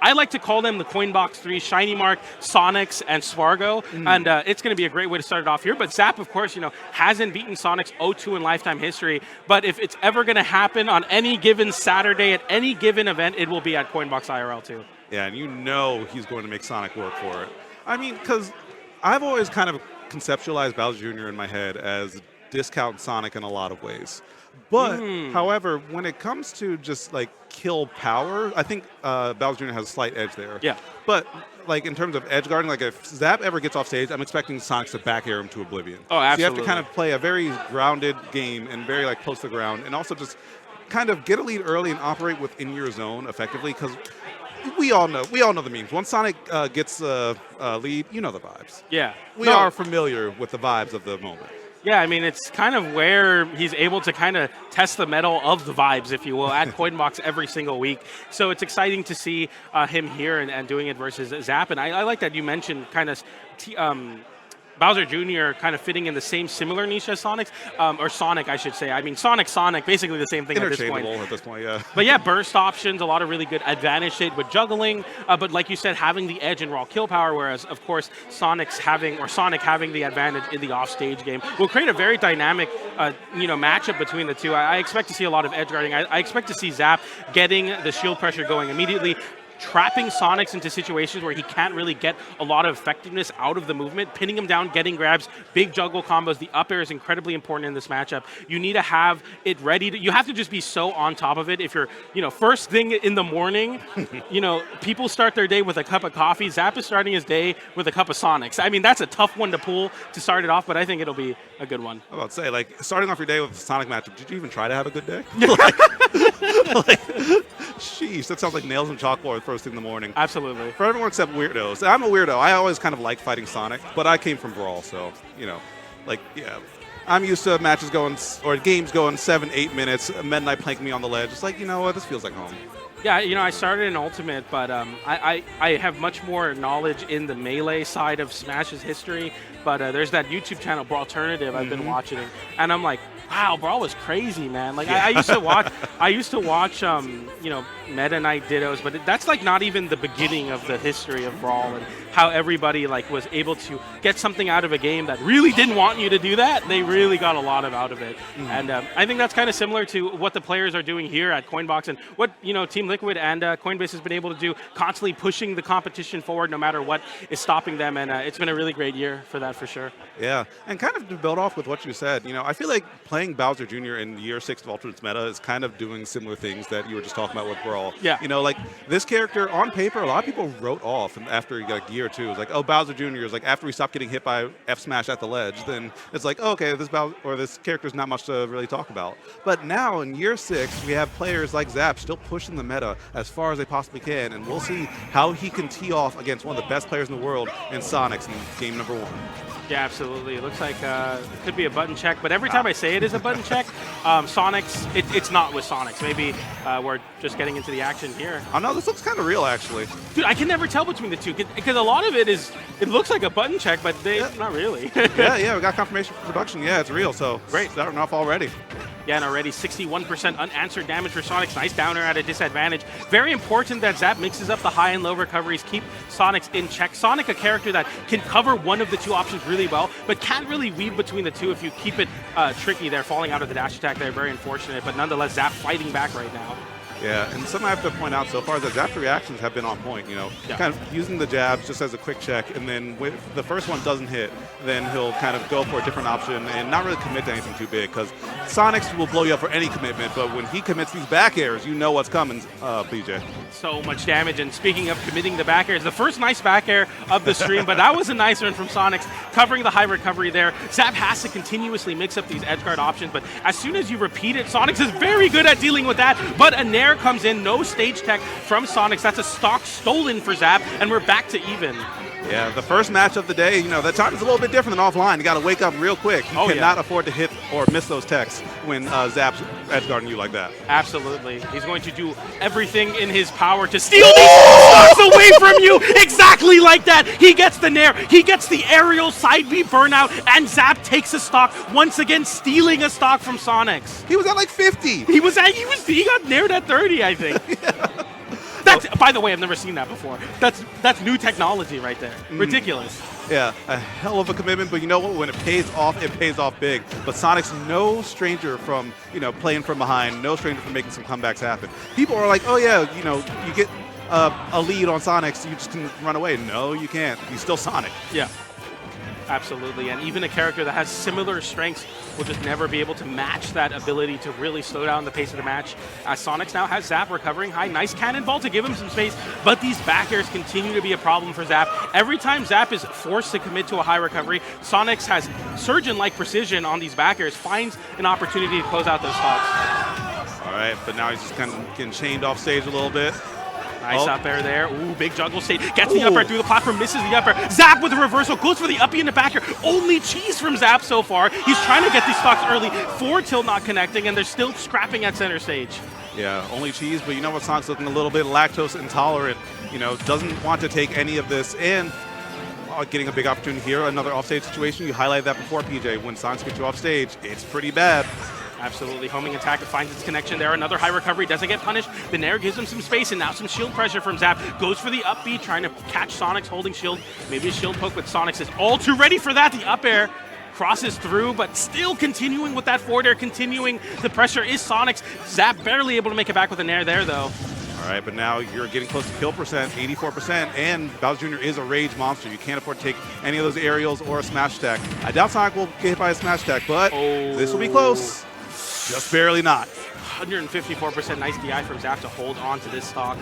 I like to call them the Coinbox 3, Shiny Mark, Sonix, and Swargo, and it's going to be a great way to start it off here. But Zap, of course, hasn't beaten Sonix 0-2 in lifetime history, but if it's ever going to happen on any given Saturday at any given event, it will be at Coinbox IRL too. Yeah, and he's going to make Sonic work for it. I mean, because I've always kind of conceptualized Bowser Jr. in my head as discount Sonic in a lot of ways. But, however, when it comes to just like kill power, I think Bowser Jr. has a slight edge there. Yeah. But like in terms of edge guarding, like if Zap ever gets off stage, I'm expecting Sonic to back air him to oblivion. Oh, absolutely. So you have to kind of play a very grounded game and very like close to the ground, and also just kind of get a lead early and operate within your zone effectively, because we all know the memes. Once Sonic gets a lead, you know the vibes. Yeah. We are familiar with the vibes of the moment. Yeah, I mean, it's kind of where he's able to kind of test the mettle of the vibes, if you will, at Coinbox every single week. So it's exciting to see him here and doing it versus Zap. And I like that you mentioned kind of Bowser Jr. kind of fitting in the same similar niche as Sonix, or Sonic, I should say. I mean, Sonic, basically the same thing at this point. Interchangeable at this point, yeah. But yeah, burst options, a lot of really good advantage state with juggling, but like you said, having the edge in raw kill power, whereas, of course, Sonic having the advantage in the offstage game will create a very dynamic matchup between the two. I expect to see a lot of edge guarding. I expect to see Zap getting the shield pressure going immediately, trapping Sonix into situations where he can't really get a lot of effectiveness out of the movement, pinning him down, getting grabs, big juggle combos. The up air is incredibly important in this matchup. You need to have it ready. You have to just be so on top of it. If you're, first thing in the morning, people start their day with a cup of coffee. Zap is starting his day with a cup of Sonix. I mean, that's a tough one to pull to start it off, but I think it'll be a good one. I was about to say, like, starting off your day with a Sonic matchup, did you even try to have a good day? Sheesh, that sounds like nails and chalkboard first thing in the morning. Absolutely. For everyone except weirdos. I'm a weirdo. I always kind of like fighting Sonic, but I came from Brawl, so, I'm used to matches games going 7-8 minutes, Meta Knight planking me on the ledge. It's like, you know what, this feels like home. Yeah, I started in Ultimate, but I have much more knowledge in the Melee side of Smash's history, but there's that YouTube channel, Brawl Alternative, I've been watching, and I'm like, wow, Brawl was crazy, man. Like, I used to watch, Meta Knight Dittos, but that's like not even the beginning of the history of Brawl and how everybody like was able to get something out of a game that really didn't want you to do that. They really got a lot out of it, and I think that's kind of similar to what the players are doing here at Coinbox and what Team Liquid and Coinbase has been able to do, constantly pushing the competition forward no matter what is stopping them, and it's been a really great year for that for sure. Yeah, and kind of to build off with what you said, I feel like playing Bowser Jr. in year 6 of Ultimate's meta is kind of doing similar things that you were just talking about with Brawl. Yeah. Like this character on paper, a lot of people wrote off after like year 2. It's like, oh, Bowser Jr. is like, after we stop getting hit by F Smash at the ledge, then it's like, oh, okay, this character's not much to really talk about. But now in year 6, we have players like Zap still pushing the meta as far as they possibly can, and we'll see how he can tee off against one of the best players in the world in Sonix in game number 1. Yeah, absolutely. It looks like it could be a button check, but every time I say it is a button check, Sonix, it's not with Sonix. Maybe we're just getting into the action here. Oh no, this looks kind of real, actually. Dude, I can never tell between the two, because a lot of it looks like a button check, but not really. yeah, we got confirmation for production. Yeah, it's real, so great. Starting off already. Yeah, and already 61% unanswered damage for Sonix. Nice downer at a disadvantage. Very important that Zap mixes up the high and low recoveries, keep Sonix in check. Sonic, a character that can cover one of the two options really well, but can't really weave between the two if you keep it tricky there, falling out of the dash attack there. Very unfortunate, but nonetheless, Zap fighting back right now. Yeah, and something I have to point out so far is that Zap's reactions have been on point, kind of using the jabs just as a quick check, and then if the first one doesn't hit, then he'll kind of go for a different option and not really commit to anything too big, because Sonix will blow you up for any commitment, but when he commits these back airs, you know what's coming, BJ. So much damage, and speaking of committing the back airs, the first nice back air of the stream, but that was a nice one from Sonix, covering the high recovery there. Zap has to continuously mix up these edge guard options, but as soon as you repeat it, Sonix is very good at dealing with that, but a nair comes in, no stage tech from Sonix. That's a stock stolen for Zap, and we're back to even. Yeah, the first match of the day, that time is a little bit different than offline. You got to wake up real quick. You cannot afford to hit or miss those techs when Zap's edge guarding you like that. Absolutely. He's going to do everything in his power to steal these stocks away from you. Exactly like that. He gets the nair. He gets the aerial side B burnout, and Zap takes a stock, once again stealing a stock from Sonix. He was at like 50. He got naired at 30, I think. Yeah. By the way, I've never seen that before. That's new technology right there. Ridiculous. Yeah, a hell of a commitment, but you know what? When it pays off big. But Sonic's no stranger from, playing from behind, no stranger from making some comebacks happen. People are like, oh yeah, you get a lead on Sonix, you just can run away. No, you can't. He's still Sonic. Yeah. Absolutely, and even a character that has similar strengths will just never be able to match that ability to really slow down the pace of the match. As Sonix now has Zap recovering high, nice cannonball to give him some space, but these back airs continue to be a problem for Zap. Every time Zap is forced to commit to a high recovery, Sonix has surgeon-like precision on these back airs, finds an opportunity to close out those stocks. All right, but now he's just kind of getting chained off stage a little bit. Nice up air there. Ooh, big juggle state. Gets the up air through the platform, misses the up air. Zap with a reversal, goes for the uppie in the back air. Only cheese from Zap so far. He's trying to get these stocks early. Forward tilt not connecting, and they're still scrapping at center stage. Yeah, only cheese, but you know what? Sonic's looking a little bit lactose intolerant. Doesn't want to take any of this, and getting a big opportunity here. Another offstage situation. You highlighted that before, PJ. When Sonics get you off stage, it's pretty bad. Absolutely. Homing attack finds its connection there. Another high recovery. Doesn't get punished. The Nair gives him some space, and now some shield pressure from Zap. Goes for the up B, trying to catch Sonix holding shield. Maybe a shield poke, but Sonix is all too ready for that. The up air crosses through, but still continuing with that forward air, continuing the pressure is Sonix. Zap barely able to make it back with a Nair there, though. All right, but now you're getting close to kill percent, 84%, and Bowser Jr. is a rage monster. You can't afford to take any of those aerials or a smash attack. I doubt Sonic will get hit by a smash attack, but this will be close. Just barely not. 154% nice DI from Zap to hold on to this stock.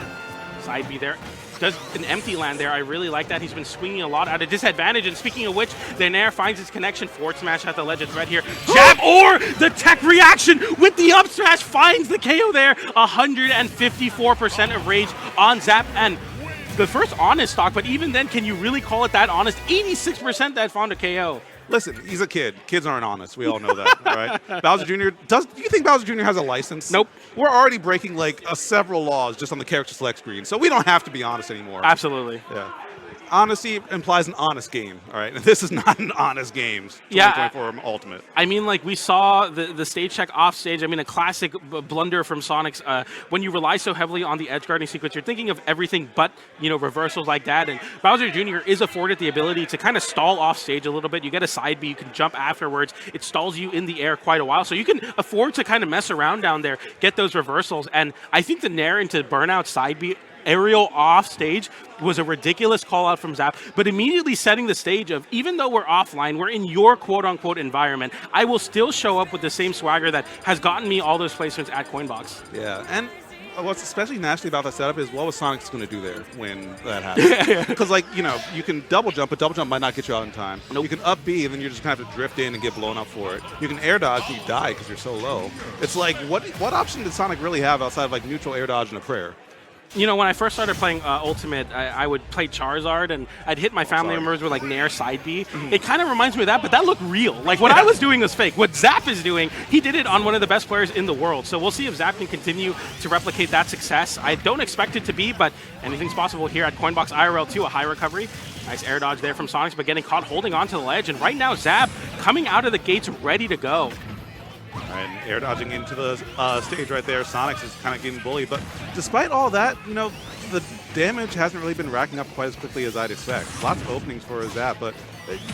Side B there. Does an empty land there. I really like that. He's been swinging a lot at a disadvantage. And speaking of which, the Nair finds his connection. Forward smash at the ledge of threat here. Jab or the tech reaction with the up smash finds the KO there. 154% of rage on Zap. And the first honest stock, but even then, can you really call it that honest? 86% that found a KO. Listen, he's a kid. Kids aren't honest. We all know that, right? Bowser Jr. Do you think Bowser Jr. has a license? Nope. We're already breaking several laws just on the character select screen, so we don't have to be honest anymore. Absolutely. Yeah. Honesty implies an honest game, all right? This is not an honest game. Yeah. 2024 Ultimate. I mean, we saw the stage check off stage. I mean, a classic blunder from Sonix. When you rely so heavily on the edge guarding sequence, you're thinking of everything but, reversals like that. And Bowser Jr. is afforded the ability to kind of stall off stage a little bit. You get a side B, you can jump afterwards. It stalls you in the air quite a while. So you can afford to kind of mess around down there, get those reversals. And I think the Nair into burnout side B aerial off stage was a ridiculous call out from Zap, but immediately setting the stage of, even though we're offline, we're in your quote-unquote environment, I will still show up with the same swagger that has gotten me all those placements at Coinbox. Yeah, and what's especially nasty about that setup is what was Sonic's going to do there when that happened? Because, you can double jump, but double jump might not get you out in time. Nope. You can up B, and then you're just going to have to drift in and get blown up for it. You can air dodge, and you die because you're so low. It's like, what option did Sonic really have outside of, neutral air dodge and a prayer? When I first started playing Ultimate, I would play Charizard, and I'd hit my family members with Nair side B. It kind of reminds me of that, but that looked real. What I was doing was fake. What Zap is doing, he did it on one of the best players in the world. So we'll see if Zap can continue to replicate that success. I don't expect it to be, but anything's possible here at Coinbox IRL 2, a high recovery. Nice air dodge there from Sonix, but getting caught holding on to the ledge. And right now, Zap coming out of the gates ready to go. And air dodging into the stage right there. Sonix is kind of getting bullied. But despite all that, the damage hasn't really been racking up quite as quickly as I'd expect. Lots of openings for Zap, but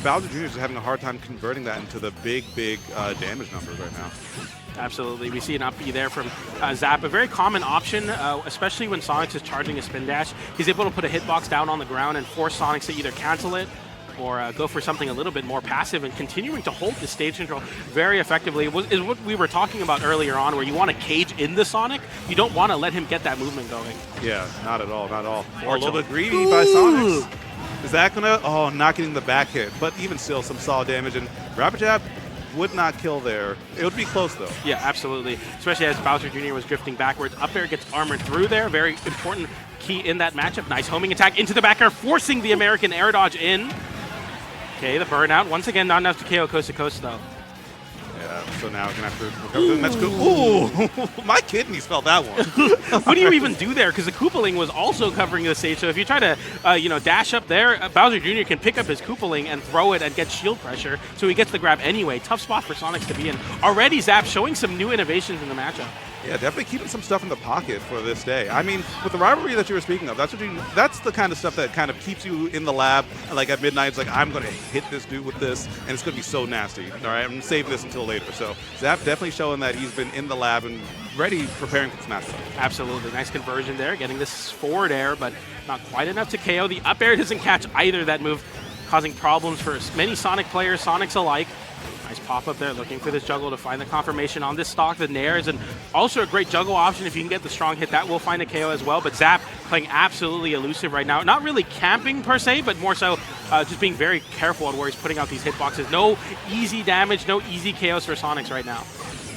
Bowser Jr. is having a hard time converting that into the big damage numbers right now. Absolutely. We see an up B there from Zap. A very common option, especially when Sonix is charging a spin dash. He's able to put a hitbox down on the ground and force Sonix to either cancel it or go for something a little bit more passive, and continuing to hold the stage control very effectively is what we were talking about earlier on, where you want to cage in the Sonic. You don't want to let him get that movement going. Yeah, not at all, not at all. Or a little bit greedy by Sonix. Is that going to... Oh, not getting the back hit, but even still some solid damage. And Rapid Jab would not kill there. It would be close, though. Yeah, absolutely. Especially as Bowser Jr. was drifting backwards. Up air gets armored through there. Very important key in that matchup. Nice homing attack into the back air, forcing the American air dodge in. Okay, the burnout. Once again, not enough to KO coast to coast, though. Yeah, so now we're going to have to recover the Mexico. Ooh, my kidneys felt that one. What do you even do there? Because the Koopaling was also covering the stage. So if you try to, dash up there, Bowser Jr. can pick up his Koopaling and throw it and get shield pressure. So he gets the grab anyway. Tough spot for Sonix to be in. Already Zap showing some new innovations in the matchup. Yeah, definitely keeping some stuff in the pocket for this day. I mean, with the rivalry that you were speaking of, that's the kind of stuff that kind of keeps you in the lab. Like at midnight, it's like, I'm going to hit this dude with this, and it's going to be so nasty. All right, I'm saving this until later. So Zap definitely showing that he's been in the lab and ready, preparing for the smash. Absolutely. Nice conversion there, getting this forward air, but not quite enough to KO. The up air doesn't catch either. That move causing problems for many Sonic players, Sonics alike. Nice pop-up there, looking for this juggle to find the confirmation on this stock. The Nair is also a great juggle option if you can get the strong hit. That will find a KO as well, but Zap playing absolutely elusive right now. Not really camping per se, but more so just being very careful on where he's putting out these hitboxes. No easy damage, no easy KOs for Sonix right now.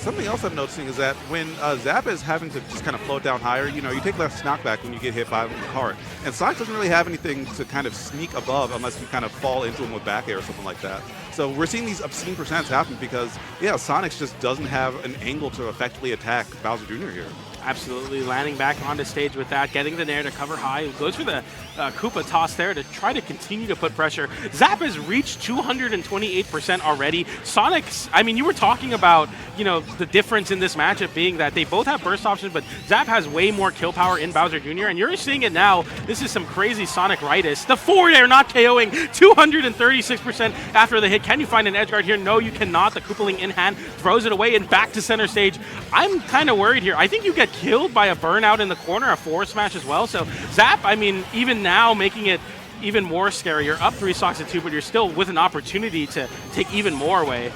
Something else I'm noticing is that when Zap is having to just kind of float down higher, you take less knockback when you get hit by the cart. And Sonic doesn't really have anything to kind of sneak above unless you kind of fall into him with back air or something like that. So we're seeing these obscene percents happen because, yeah, Sonix just doesn't have an angle to effectively attack Bowser Jr. here. Absolutely, landing back onto stage with that, getting the Nair to cover high. Goes for the Koopa toss there to try to continue to put pressure. Zap has reached 228% already. Sonix, I mean, you were talking about, the difference in this matchup being that they both have burst options, but Zap has way more kill power in Bowser Jr., and you're seeing it now. This is some crazy Sonic-ritis. The forward air not KOing, 236% after the hit. Can you find an edge guard here? No, you cannot. The Koopaling in hand throws it away and back to center stage. I'm kind of worried here. I think you get killed by a burnout in the corner, a forward smash as well. So Zap, I mean, even now making it even more scary. You're up 3 stocks to 2, but you're still with an opportunity to take even more away.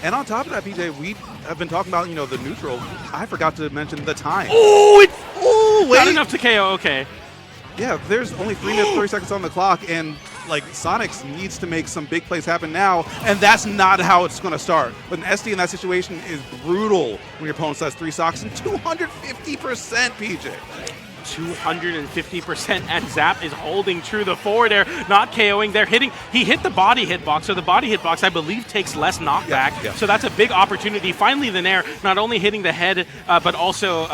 And on top of that, PJ, we have been talking about, the neutral. I forgot to mention the time. Oh, wait. Not enough to KO, okay. Yeah, there's only 3 minutes, 30 seconds on the clock, and Sonix needs to make some big plays happen now, and that's not how it's going to start. But an SD in that situation is brutal when your opponent has 3 stocks and 250%, PJ. 250%, and Zap is holding true. The forward air not KOing. They're hitting. He hit the body hitbox, so the body hitbox, I believe, takes less knockback. Yeah. So that's a big opportunity. Finally, the Nair not only hitting the head, but also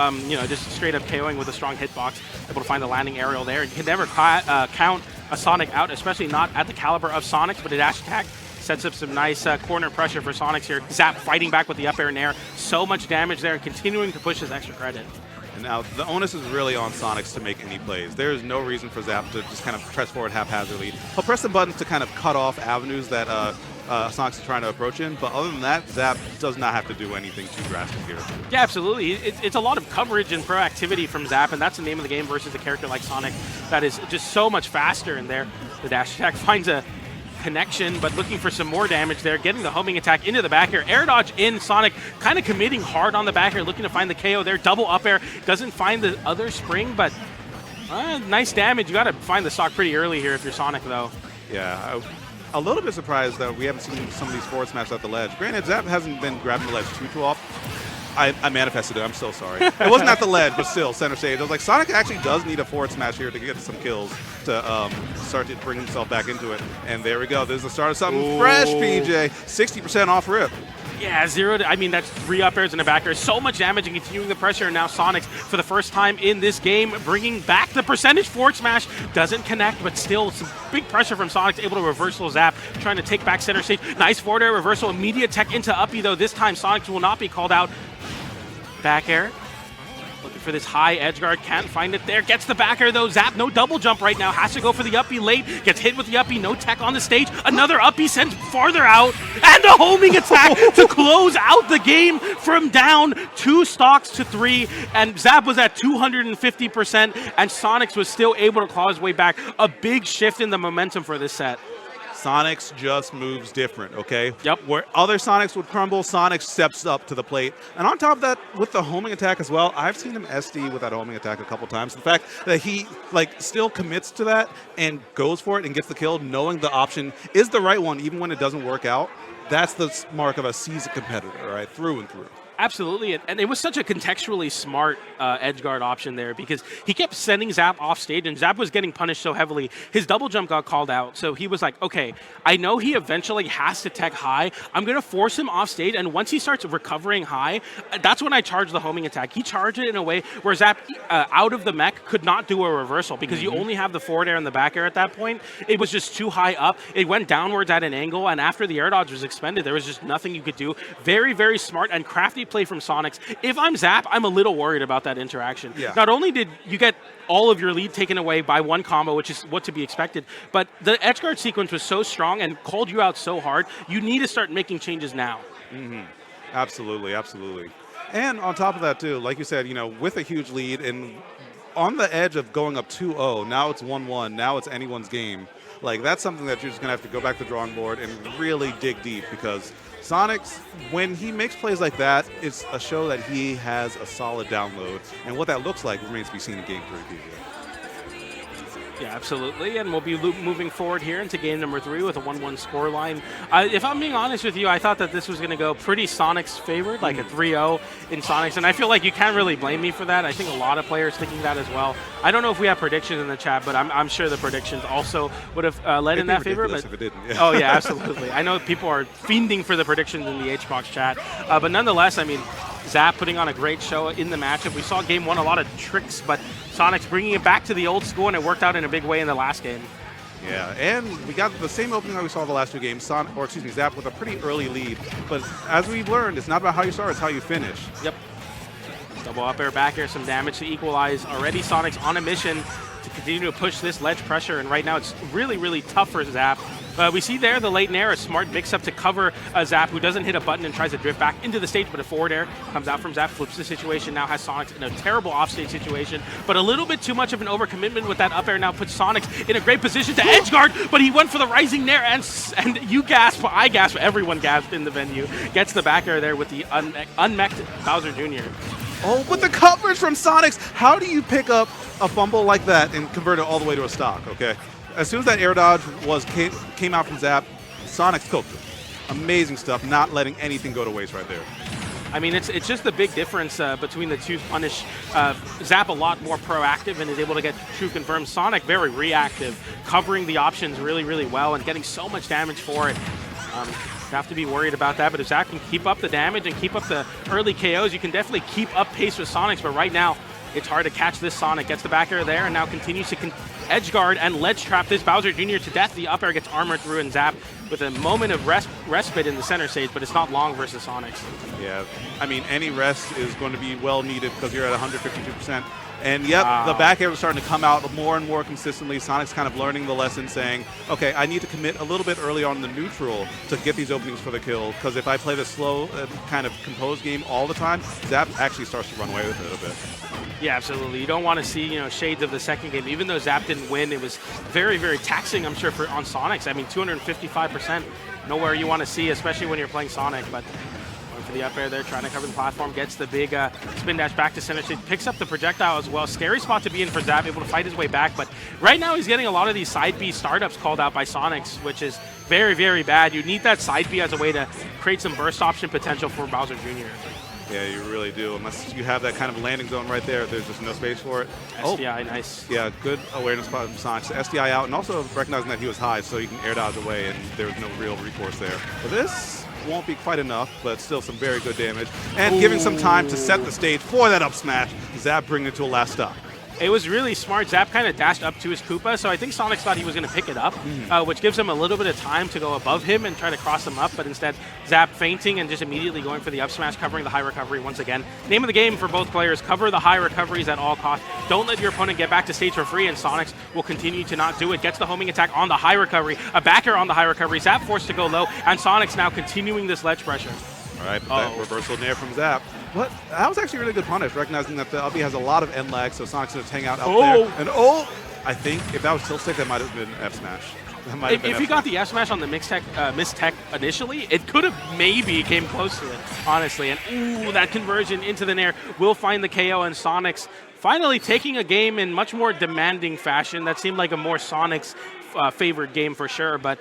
just straight up KOing with a strong hitbox. Able to find the landing aerial there. You can never count a Sonic out, especially not at the caliber of Sonix, but a dash attack sets up some nice corner pressure for Sonix here. Zap fighting back with the up air Nair. So much damage there and continuing to push his extra credit. And now the onus is really on Sonix to make any plays. There is no reason for Zap to just kind of press forward haphazardly. He'll press the buttons to kind of cut off avenues that Sonix is trying to approach in, but other than that, Zap does not have to do anything too drastic here. Yeah, absolutely. It's a lot of coverage and proactivity from Zap, and that's the name of the game versus a character like Sonic that is just so much faster in there. The dash attack finds a connection, but looking for some more damage there, getting the homing attack into the back air. Air dodge in, Sonic kind of committing hard on the back air, looking to find the KO there. Double up air, doesn't find the other spring, but nice damage. You got to find the stock pretty early here if you're Sonic, though. Yeah, a little bit surprised that we haven't seen some of these forward smashes at the ledge. Granted, Zap hasn't been grabbing the ledge too often. I manifested it. I'm so sorry. It wasn't at the ledge, but still, center stage. I was like, Sonic actually does need a forward smash here to get some kills to start to bring himself back into it. And there we go. There's the start of something fresh, PJ. 60% off rip. Yeah, that's 3 up airs and a back air. So much damage and continuing the pressure. And now Sonix, for the first time in this game, bringing back the percentage forward smash. Doesn't connect, but still some big pressure from Sonix, able to reversal Zap, trying to take back center stage. Nice forward air reversal, immediate tech into uppy, though. This time Sonix will not be called out. Back air. Looking for this high edge guard, can't find it there. Gets the back air though. Zap, no double jump right now. Has to go for the uppy late. Gets hit with the uppy, no tech on the stage. Another uppy sends farther out. And a homing attack to close out the game from down 2 stocks to 3. And Zap was at 250%, and Sonix was still able to claw his way back. A big shift in the momentum for this set. Sonix just moves different, okay? Yep. Where other Sonics would crumble, Sonix steps up to the plate. And on top of that, with the homing attack as well, I've seen him SD with that homing attack a couple times. The fact that he still commits to that and goes for it and gets the kill, knowing the option is the right one, even when it doesn't work out, that's the mark of a seasoned competitor, right? Through and through. Absolutely, and it was such a contextually smart edge guard option there because he kept sending Zap off stage, and Zap was getting punished so heavily. His double jump got called out, so he was like, okay, I know he eventually has to tech high. I'm going to force him off stage, and once he starts recovering high, that's when I charge the homing attack. He charged it in a way where Zap, out of the mech, could not do a reversal because you only have the forward air and the back air at that point. It was just too high up. It went downwards at an angle, and after the air dodge was expended, there was just nothing you could do. Very, very smart and crafty great play from Sonix. If I'm Zap, I'm a little worried about that interaction. Yeah. Not only did you get all of your lead taken away by one combo, which is what to be expected, but the edgeguard sequence was so strong and called you out so hard, you need to start making changes now. Absolutely, absolutely. And on top of that, too, like you said, with a huge lead and on the edge of going up 2-0, now it's 1-1, now it's anyone's game. Like, that's something that you're just going to have to go back to the drawing board and really dig deep, because Sonix, when he makes plays like that, it's a show that he has a solid download. And what that looks like remains to be seen in Game 3. Yeah, absolutely, and we'll be moving forward here into game number 3 with a 1-1 scoreline. If I'm being honest with you, I thought that this was going to go pretty Sonix favored, like a 3-0 in Sonix, and I feel like you can't really blame me for that. I think a lot of players thinking that as well. I don't know if we have predictions in the chat, but I'm sure the predictions also would have led in that favor. But if it didn't, yeah. Oh yeah, absolutely. I know people are fiending for the predictions in the HBox chat, but nonetheless, I mean, Zap putting on a great show in the matchup. We saw game 1 a lot of tricks, but Sonix bringing it back to the old school, and it worked out in a big way in the last game. Yeah, and we got the same opening that we saw the last 2 games. Zap with a pretty early lead. But as we've learned, it's not about how you start, it's how you finish. Yep. Double up air, back air, some damage to equalize. Already Sonix on a mission to continue to push this ledge pressure, and right now it's really, really tough for Zap. We see there the late air, a smart mix-up to cover Zap, who doesn't hit a button and tries to drift back into the stage, but a forward air comes out from Zap, flips the situation, now has Sonix in a terrible offstage situation, but a little bit too much of an overcommitment with that up air now puts Sonix in a great position to edge guard, but he went for the rising nair, and you gasp, I gasp, everyone gasped in the venue. Gets the back air there with the unmech'd Bowser Jr. Oh, but the coverage from Sonix! How do you pick up a fumble like that and convert it all the way to a stock, okay? As soon as that air dodge came out from Zap, Sonix cooked it. Amazing stuff, not letting anything go to waste right there. I mean, it's just the big difference between the two punish. Zap a lot more proactive and is able to get true confirmed. Sonic very reactive, covering the options really, really well and getting so much damage for it. You have to be worried about that, but if Zap can keep up the damage and keep up the early KOs, you can definitely keep up pace with Sonix, but right now, it's hard to catch this Sonic. Gets the back air there and now continues to edge guard and ledge trap this Bowser Jr. to death. The up air gets armored through and Zap with a moment of respite in the center stage, but it's not long versus Sonix. Yeah, I mean, any rest is going to be well needed because you're at 152%. And yep, the back air was starting to come out more and more consistently. Sonic's kind of learning the lesson, saying, okay, I need to commit a little bit early on in the neutral to get these openings for the kill, because if I play the slow, kind of composed game all the time, Zap actually starts to run away with it a bit. Yeah, absolutely. You don't want to see, shades of the second game. Even though Zap didn't win, it was very, very taxing, I'm sure, on Sonix. I mean, 255%, nowhere you want to see, especially when you're playing Sonic, but going for the up air there, trying to cover the platform, gets the big spin dash back to center stage, picks up the projectile as well. Scary spot to be in for Zap, able to fight his way back, but right now he's getting a lot of these side B startups called out by Sonix, which is very, very bad. You need that side B as a way to create some burst option potential for Bowser Jr. Yeah, you really do. Unless you have that kind of landing zone right there, there's just no space for it. SDI, nice. Yeah, good awareness by Sonix. SDI out, and also recognizing that he was high, so he can air dodge away, and there was no real recourse there. But this won't be quite enough, but still some very good damage. And giving some time to set the stage for that up smash, Zap bringing it to a last stop. It was really smart. Zap kind of dashed up to his Koopa, so I think Sonix thought he was going to pick it up, which gives him a little bit of time to go above him and try to cross him up, but instead Zap feinting and just immediately going for the up smash, covering the high recovery once again. Name of the game for both players, cover the high recoveries at all costs. Don't let your opponent get back to stage for free, and Sonix will continue to not do it. Gets the homing attack on the high recovery, a backer on the high recovery, Zap forced to go low, and Sonix now continuing this ledge pressure. All right, but that reversal nair from Zap. But that was actually a really good punish, recognizing that the LB has a lot of end lag, so Sonic's going to hang out there. And I think if that was tilt stick, that might have been F smash. If he got the F smash on the mistech initially, it could have maybe came close to it, honestly. And ooh, that conversion into the nair will find the KO, and Sonix finally taking a game in much more demanding fashion. That seemed like a more Sonix favored game for sure, but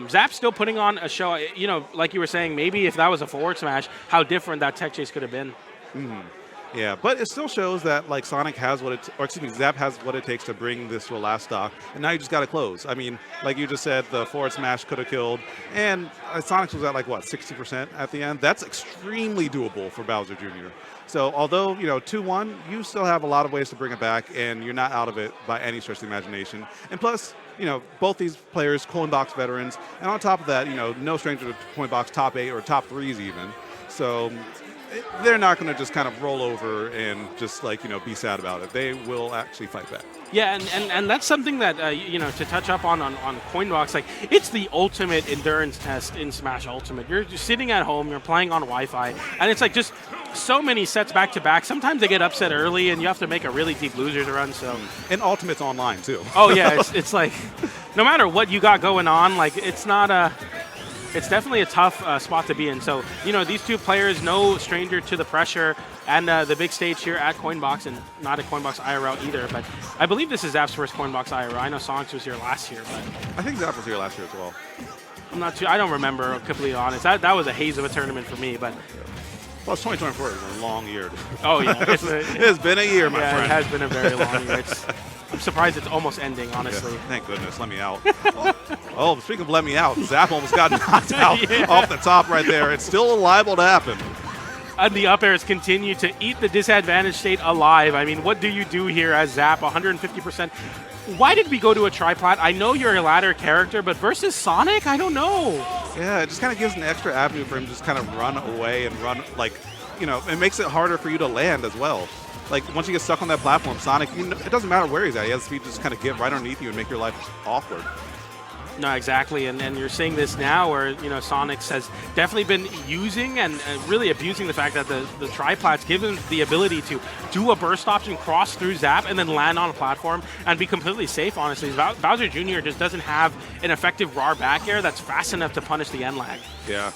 Zap's still putting on a show. Like you were saying, maybe if that was a forward smash, how different that tech chase could have been. Yeah, but it still shows that Sonic has Zap has what it takes to bring this to a last stock, and now you just got to close. I mean, like you just said, the forward smash could have killed, and Sonic was at 60% at the end. That's extremely doable for Bowser Jr. So although 2-1, you still have a lot of ways to bring it back, and you're not out of it by any stretch of the imagination. And plus, both these players, Coinbox veterans, and on top of that, no stranger to Coinbox top 8 or top 3s even. So they're not going to just kind of roll over and just like, be sad about it. They will actually fight back. Yeah, and that's something that, to touch up on Coinbox, like, it's the ultimate endurance test in Smash Ultimate. You're just sitting at home, you're playing on Wi-Fi, and it's like just so many sets back to back. Sometimes they get upset early, and you have to make a really deep losers run, so. And Ultimate's online, too. Oh, yeah, it's like, no matter what you got going on, like, it's not it's definitely a tough spot to be in. So, these two players, no stranger to the pressure and the big stage here at Coinbox, and not at Coinbox IRL either. But I believe this is Zap's first Coinbox IRL. I know Sonix was here last year, but I think Zap was here last year as well. I don't remember, completely honest. That was a haze of a tournament for me, but. Well, it's 2024 is a long year. Oh, yeah. It's been a year, my friend. It has been a very long year. I'm surprised it's almost ending, honestly. Yeah, thank goodness. Let me out. Speaking of let me out, Zap almost got knocked out off the top right there. It's still liable to happen. And the up airs continue to eat the disadvantage state alive. I mean, what do you do here as Zap? 150%. Why did we go to a triplat? I know you're a ladder character, but versus Sonic, I don't know. Yeah, it just kind of gives an extra avenue for him to just kind of run away and run, like, it makes it harder for you to land as well. Like, once you get stuck on that platform, Sonic, it doesn't matter where he's at. He has speed to just kind of get right underneath you and make your life awkward. No, exactly, and you're seeing this now where, Sonix has definitely been using and really abusing the fact that the triplats give him the ability to do a burst option, cross through Zap, and then land on a platform and be completely safe, honestly. Bowser Jr. just doesn't have an effective RAR back air that's fast enough to punish the end lag. Yeah.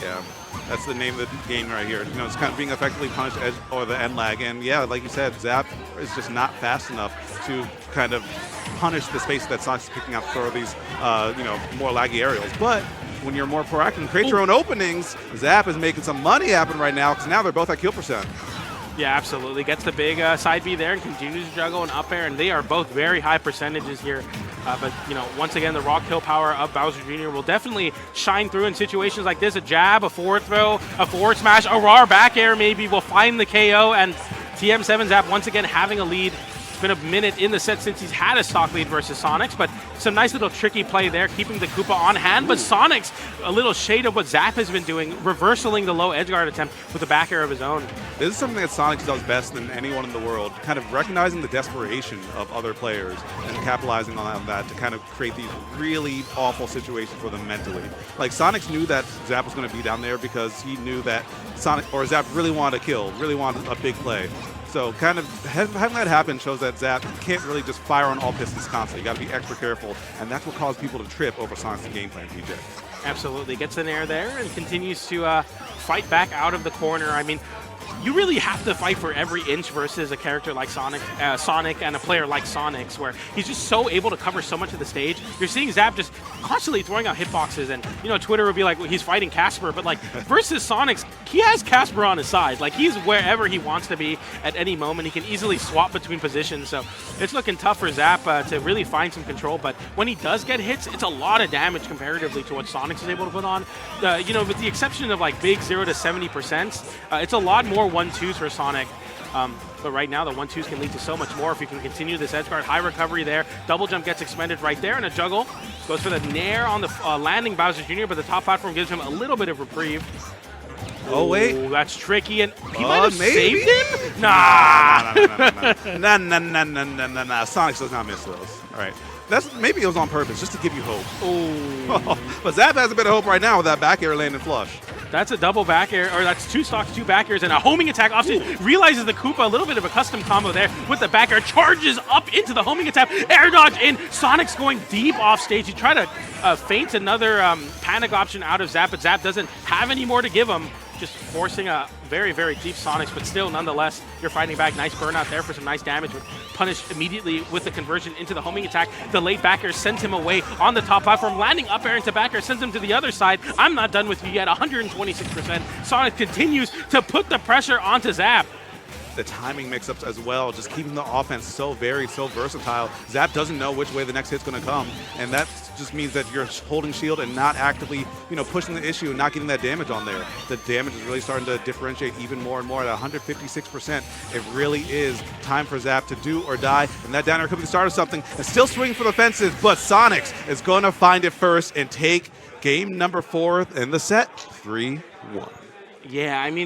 Yeah. That's the name of the game right here. It's kind of being effectively punished or the end lag. And yeah, like you said, Zap is just not fast enough to kind of punish the space that Sonic's picking up for these, more laggy aerials. But when you're more proactive and create your own openings, Zap is making some money happen right now because now they're both at kill percent. Yeah, absolutely. Gets the big side B there and continues to juggle and up air, and they are both very high percentages here. But, once again, the raw kill power of Bowser Jr. will definitely shine through in situations like this. A jab, a forward throw, a forward smash, a raw back air maybe will find the KO, and TM7 Zap once again having a lead. It's been a minute in the set since he's had a stock lead versus Sonix, but some nice little tricky play there, keeping the Koopa on hand. But Sonix, a little shade of what Zap has been doing, reversaling the low edge guard attempt with a back air of his own. This is something that Sonix does best than anyone in the world, kind of recognizing the desperation of other players and capitalizing on that to kind of create these really awful situations for them mentally. Like, Sonix knew that Zap was going to be down there because he knew that Zap really wanted a kill, really wanted a big play. So kind of having that happen shows that Zap can't really just fire on all pistons constantly. You got to be extra careful, and that's what caused people to trip over Sonic's game plan, TJ. Absolutely. Gets an air there and continues to fight back out of the corner. I mean, you really have to fight for every inch versus a character like Sonic and a player like Sonix, where he's just so able to cover so much of the stage. You're seeing Zap just constantly throwing out hitboxes, and Twitter would be like, well, he's fighting Casper, but like versus Sonix, he has Casper on his side. Like, he's wherever he wants to be at any moment. He can easily swap between positions, so it's looking tough for Zap to really find some control. But when he does get hits, it's a lot of damage comparatively to what Sonix is able to put on. With the exception of like big 0 to 70%, it's a lot more 1-2s for Sonic. But right now, the 1-2s can lead to so much more if you can continue this edge guard. High recovery there. Double jump gets expended right there, and a juggle. Goes for the nair on the landing Bowser Jr., but the top platform gives him a little bit of reprieve. Oh, wait. That's tricky, and he might have maybe? saved him? Nah. Nah. Sonix does not miss those. All right. Maybe it was on purpose, just to give you hope. Oh. But Zap has a bit of hope right now with that back air landing flush. That's a double back air, or that's two stocks, two back airs, and a homing attack. Offstage realizes the Koopa, a little bit of a custom combo there with the back air, charges up into the homing attack, air dodge in. Sonic's going deep off stage. He tried to feint another panic option out of Zap, but Zap doesn't have any more to give him. Just forcing a very, very deep Sonix, but still, nonetheless, you're fighting back. Nice burnout there for some nice damage. Punished immediately with the conversion into the homing attack. The late back air sends him away on the top platform. Landing up air into back air sends him to the other side. I'm not done with you yet. 126%. Sonic continues to put the pressure onto Zap. The timing mix-ups as well, just keeping the offense so versatile. Zap doesn't know which way the next hit's going to come, and that just means that you're holding shield and not actively, pushing the issue and not getting that damage on there. The damage is really starting to differentiate even more and more at 156%. It really is time for Zap to do or die, and that down air could be the start of something. And still swinging for the fences, but Sonix is going to find it first and take game number 4 in the set, 3-1. Yeah, I mean,